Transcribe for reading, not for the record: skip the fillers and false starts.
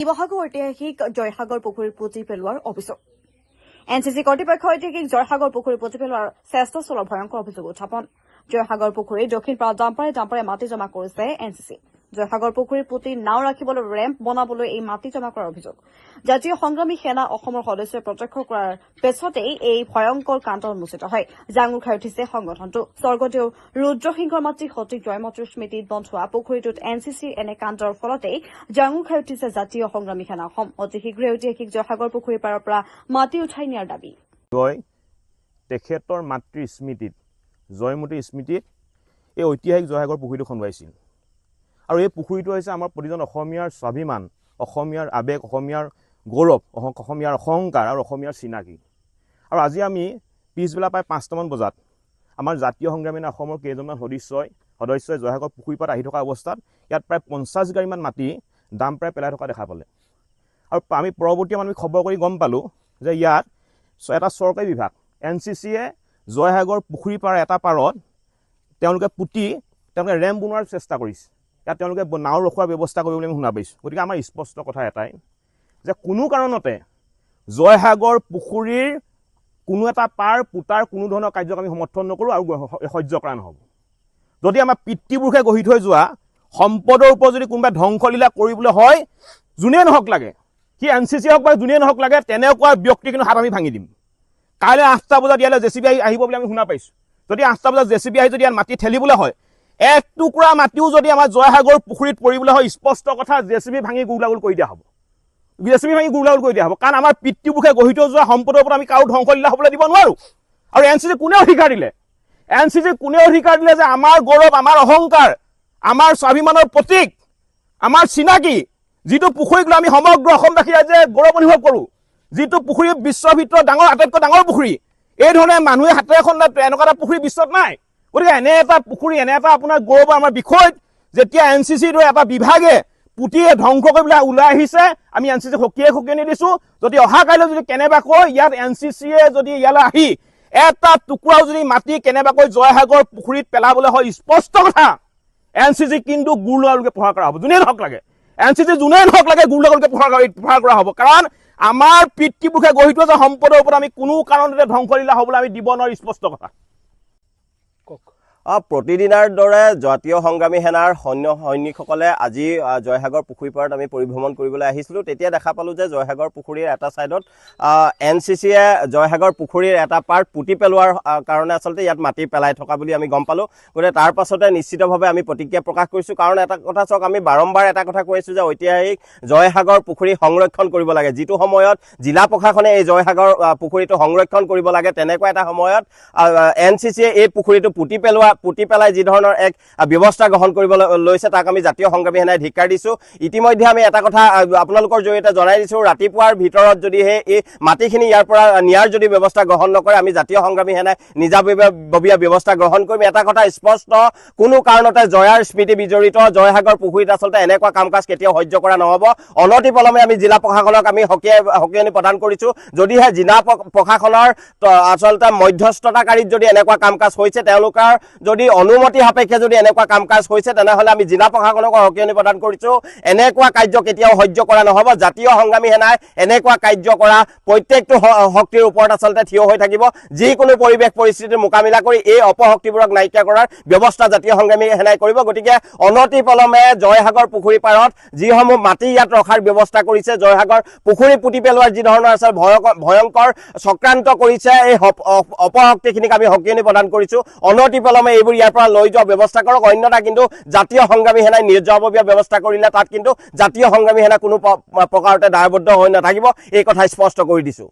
শিৱসাগৰ ঐতিহাসিক জয়সাগৰ পুখুৰীৰ পুঁজি পেলোৱাৰ অভিযোগ এনচিচি কৰ্তৃপক্ষই ঐতিহাসিক জয়সাগৰ পুখুৰীৰ পুঁজি পেলোৱাৰ চেষ্টা চলোৱাৰ ভয়ংকৰ অভিযোগ উত্থাপন জয়সাগৰ পুখুৰীৰ দক্ষিণ পাৰত ডাম্পাৰে মাটি জমা কৰিছে এনচিচি জয়সাগৰ পুখুৰীৰ পুঁজি নাও ৰাখিবলৈ ৰেম্প বনাবলৈ এই মাটি জমা কৰাৰ অভিযোগ জাতীয় সংগ্ৰামী সেনা অসমৰ সদস্যই প্ৰত্যক্ষ কৰাৰ পিছতেই এই ভয়ংকৰ কাণ্ড উন্মোচিত হয় জাঙুৰ খাই উঠিছে সংগঠনটো স্বৰ্গদেউ ৰুদ্ৰসিংহৰ মাতৃ সতীক জয়মতীৰ স্মৃতিত বন্ধোৱা পুখুৰীটোত এনচিচিৰ এনে কাণ্ডৰ ফলতেই জাঙুৰ খাই উঠিছে জাতীয় সংগ্ৰামী সেনা অসম অতি শীঘ্ৰে ঐতিহাসিক জয়সাগৰ পুখুৰীৰ পাৰৰ পৰা মাটি উঠাই নিয়াৰ দাবী তেখেতৰ মাতৃৰ স্মৃতিত জয়মতীৰ স্মৃতিত এই ঐতিহাসিক জয়সাগৰ পুখুৰীটো খন্দুৱাইছিল আৰু এই পুখুৰীটো হৈছে আমাৰ প্ৰতিজন অসমীয়াৰ স্বাভিমান অসমীয়াৰ আবেগ অসমীয়াৰ গৌৰৱ অসমীয়াৰ অহংকাৰ আৰু অসমীয়াৰ চিনাকি আৰু আজি আমি পিছবেলা প্ৰায় ৫টামান বজাত আমাৰ জাতীয় সংগ্ৰামী অসমৰ কেইজনমান সদস্যই জয়সাগৰ পুখুৰীৰ পাৰত আহি থকা অৱস্থাত ইয়াত প্ৰায় ৫০ গাড়ীমান মাটি দাম প্ৰায় পেলাই থকা দেখা পালে আৰু আমি পৰৱৰ্তী আমি খবৰ কৰি গম পালোঁ যে ইয়াত এটা চৰকাৰী বিভাগ এনচিচিয়ে জয়সাগৰ পুখুৰীৰ পাৰ এটা পাৰত তেওঁলোকে ৰেম্প বনোৱাৰ চেষ্টা কৰিছে ইয়াত তেওঁলোকে নাও ৰখোৱাৰ ব্যৱস্থা কৰিবলৈ আমি শুনা পাইছোঁ গতিকে আমাৰ স্পষ্ট কথা এটাই যে কোনো কাৰণতে জয়সাগৰ পুখুৰীৰ কোনো এটা পাৰ পুতাৰ কোনো ধৰণৰ কাৰ্যক আমি সমৰ্থন নকৰোঁ আৰু সহ্য কৰা নহ'ব যদি আমাৰ পিতৃপুৰুষে গঢ়ি থৈ যোৱা সম্পদৰ ওপৰত যদি কোনোবাই ধ্বংসলীলা কৰিবলৈ হয় যোনেই নহওক লাগে সি এনচিচি হওক বা যোনেই নহওক লাগে তেনেকুৱা ব্যক্তি কিন্তু হাত আমি ভাঙি দিম কাইলৈ ৮টা বজাত ইয়ালৈ জেচিবি আহিব বুলি আমি শুনা পাইছোঁ যদি 8টা বজাত জেচিবি আহি যদি ইয়াত মাটি ঠেলিবলৈ হয় এক টুকুৰা মাটিও যদি আমাৰ জয়সাগৰ পুখুৰীত পৰিবলৈ হয় স্পষ্ট কথা জেচিবি ভাঙি গুগলাগুল কৰি দিয়া হ'ব কাৰণ আমাৰ পিতৃপুৰুষে গঢ়ি থৈ যোৱা সম্পদৰ ওপৰত আমি কাৰো ধ্বংসলীলা হ'বলৈ দিব নোৱাৰোঁ আৰু এনচিচি কোনে অধিকাৰ দিলে যে আমাৰ গৌৰৱ আমাৰ অহংকাৰ আমাৰ স্বাভিমানৰ প্ৰতীক আমাৰ চিনাকি যিটো পুখুৰীক লৈ আমি সমগ্ৰ অসমবাসী ৰাইজে গৌৰৱ অনুভৱ কৰোঁ যিটো পুখুৰী বিশ্বৰ ভিতৰত আটাইতকৈ ডাঙৰ পুখুৰী এই ধৰণে মানুহে হাতেৰে খন্দা এনেকুৱা এটা পুখুৰী বিশ্বত নাই গতিকে এনে এটা পুখুৰী এনে এটা আপোনাৰ গৌৰৱ আমাৰ বিষয়ত যেতিয়া এনচিচিৰ দৰে এটা বিভাগে পুতিয়ে ধ্বংস কৰিবলৈ ওলাই আহিছে আমি এনচিচি সকিয়াই দিছোঁ যদি অহা কাইলৈ যদি কেনেবাকৈ ইয়াত এনচিচিয়ে যদি ইয়ালৈ আহি এটা টুকুৰাও যদি মাটি কেনেবাকৈ জয়সাগৰ পুখুৰীত পেলাবলৈ হয় স্পষ্ট কথা এনচিচি কিন্তু গুৰুলাগুলকৈ প্ৰহাৰ কৰা হ'ব যোনেই নহওক লাগে এনচিচি যোনেই নহওক লাগে গুৰুলাগুলকৈ প্ৰহাৰ কৰা হ'ব কাৰণ আমাৰ পিতৃপুৰুষে গঢ়ি থোৱা সম্পদৰ ওপৰত আমি কোনো কাৰণতে ধ্বংসলীলা হ'বলৈ আমি দিব নোৱাৰোঁ স্পষ্ট কথা প্ৰতিদিনাৰ দৰে জাতীয় সংগ্ৰামী সেনাৰ সৈনিকসকলে আজি জয়সাগৰ পুখুৰীৰ পাৰত আমি পৰিভ্ৰমণ কৰিবলৈ আহিছিলোঁ তেতিয়া দেখা পালোঁ যে জয়সাগৰ পুখুৰীৰ এটা ছাইডত এনচিচিয়ে জয়সাগৰ পুখুৰীৰ এটা পাৰ্ট পুতি পেলোৱাৰ কাৰণে আচলতে ইয়াত মাটি পেলাই থকা বুলি আমি গম পালোঁ গতিকে তাৰ পাছতে নিশ্চিতভাৱে আমি প্ৰতিক্ৰিয়া প্ৰকাশ কৰিছোঁ কাৰণ এটা কথা চাওক আমি বাৰম্বাৰ এটা কথা কৈ আছোঁ যে ঐতিহাসিক জয়সাগৰ পুখুৰী সংৰক্ষণ কৰিব লাগে যিটো সময়ত জিলা প্ৰশাসনে এই জয়সাগৰ পুখুৰীটো সংৰক্ষণ কৰিব লাগে তেনেকুৱা এটা সময়ত এনচিচিয়ে এই পুখুৰীটো পুতি পেলাই যি ধৰণৰ এক ব্যৱস্থা গ্ৰহণ কৰিবলৈ লৈছে তাক আমি জাতীয় সংগ্ৰামী সেনাই ধিক্কাৰ দিছোঁ ইতিমধ্যে আমি এটা কথা আপোনালোকৰ জৰিয়তে জনাই দিছোঁ ৰাতিপুৱাৰ ভিতৰত যদিহে এই মাটিখিনি ইয়াৰ পৰা নিয়াৰ যদি ব্যৱস্থা গ্ৰহণ নকৰে আমি জাতীয় সংগ্ৰামী সেনাই নিজাববীয়া ব্যৱস্থা গ্ৰহণ কৰিম এটা কথা স্পষ্ট কোনো কাৰণতে জয়াৰ স্মৃতি বিজড়িত জয়সাগৰ পুখুৰীত আচলতে এনেকুৱা কাম কাজ কেতিয়াও সহ্য কৰা নহ'ব অনতিপলমে আমি জিলা প্ৰশাসনক আমি সকিয়নি প্ৰদান কৰিছোঁ যদিহে জিলা প্ৰশাসনৰ আচলতে মধ্যস্থতাকাৰীত যদি এনেকুৱা কাম কাজ হৈছে তেওঁলোকৰ যদি অনুমতি সাপেক্ষে যদি এনেকুৱা কাম কাজ হৈছে তেনেহ'লে আমি জিলা প্ৰশাসনক সকিয়নি প্ৰদান কৰিছোঁ এনেকুৱা কাৰ্য কেতিয়াও সহ্য কৰা নহ'ব জাতীয় সংগ্ৰামী সেনাই এনেকুৱা কাৰ্য কৰা প্ৰত্যেকটো শক্তিৰ ওপৰত আচলতে থিয় হৈ থাকিব যিকোনো পৰিৱেশ পৰিস্থিতিৰ মোকাবিলা কৰি এই অপশক্তিবোৰক নাইকিয়া কৰাৰ ব্যৱস্থা জাতীয় সংগ্ৰামী সেনাই কৰিব গতিকে অনতিপলমে জয়সাগৰ পুখুৰীৰ পাৰত যিসমূহ মাটি ইয়াত ৰখাৰ ব্যৱস্থা কৰিছে জয়সাগৰ পুখুৰী পুতি পেলোৱাৰ যি ধৰণৰ আছে ভয়ংকৰ চক্ৰান্ত কৰিছে এই অপশক্তিখিনিক আমি সকিয়নি প্ৰদান কৰিছোঁ অনতিপলমে এইবোৰ ইয়াৰ পৰা লৈ যোৱা ব্যৱস্থা কৰক অন্যথা কিন্তু জাতীয় সংগ্ৰামী সেনাই নিজাববীয়া ব্যৱস্থা কৰিলে তাত কিন্তু জাতীয় সংগ্ৰামী সেনা কোনো প্ৰকাৰতে দায়বদ্ধ হৈ নাথাকিব এই কথা স্পষ্ট কৰি দিছোঁ